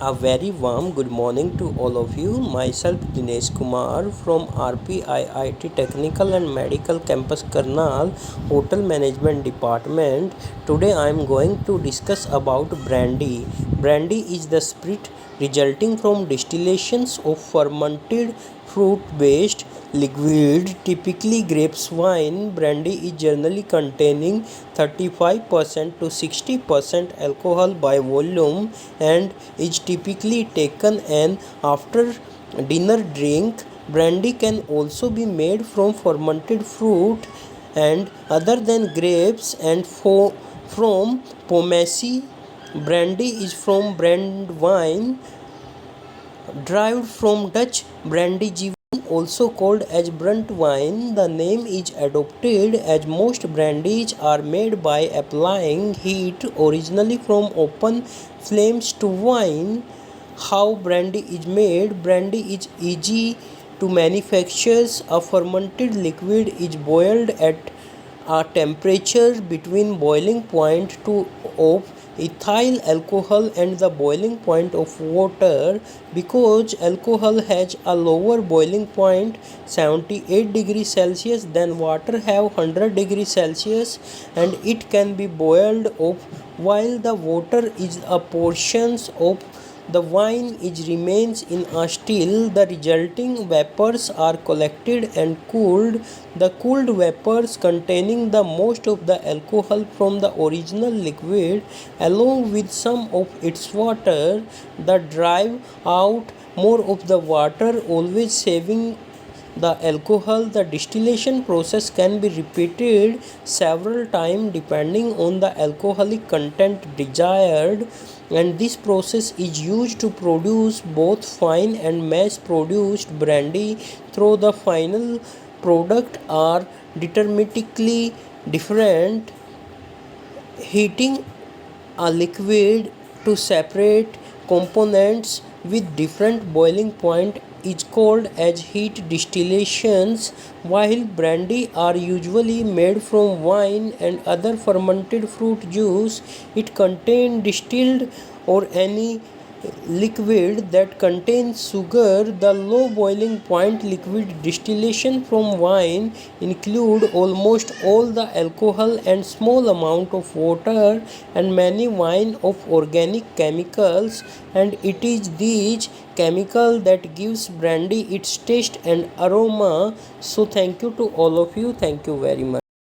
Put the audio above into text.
A very warm good morning to all of you. Myself Dinesh Kumar from RPIIT Technical and Medical Campus Karnal Hotel Management Department. Today I am going to discuss about brandy. Brandy is the spirit resulting from distillations of fermented fruit based liquid, typically grapes wine. Brandy is generally containing 35% to 60% alcohol by volume and is typically taken an after dinner drink. Brandy can also be made from fermented fruit and other than grapes and from pomace. Brandy is from brand wine derived from Dutch brandyjeven, also called as burnt wine. The name is adopted as most brandies are made by applying heat originally from open flames to wine. How brandy is made? Brandy is easy to manufacture. A fermented liquid is boiled at a temperature between boiling point of ethyl alcohol and the boiling point of water. Because alcohol has a lower boiling point, 78 degrees Celsius, than water have 100 degrees Celsius, and it can be boiled off while the water is a portions of the wine remains in a still. The resulting vapors are collected and cooled. The cooled vapors containing the most of the alcohol from the original liquid along with some of its water that drive out more of the water, always saving the alcohol. The distillation process can be repeated several times depending on the alcoholic content desired, and this process is used to produce both fine and mass produced brandy. Through the final product are deterministically different. Heating a liquid to separate components with different boiling point is called as heat distillations. While brandy are usually made from wine and other fermented fruit juice, it contains distilled or any liquid that contains sugar. The low boiling point liquid distillation from wine include almost all the alcohol and small amount of water and many wine of organic chemicals, and it is these chemical that gives brandy its taste and aroma. So thank you to all of you. Thank you very much.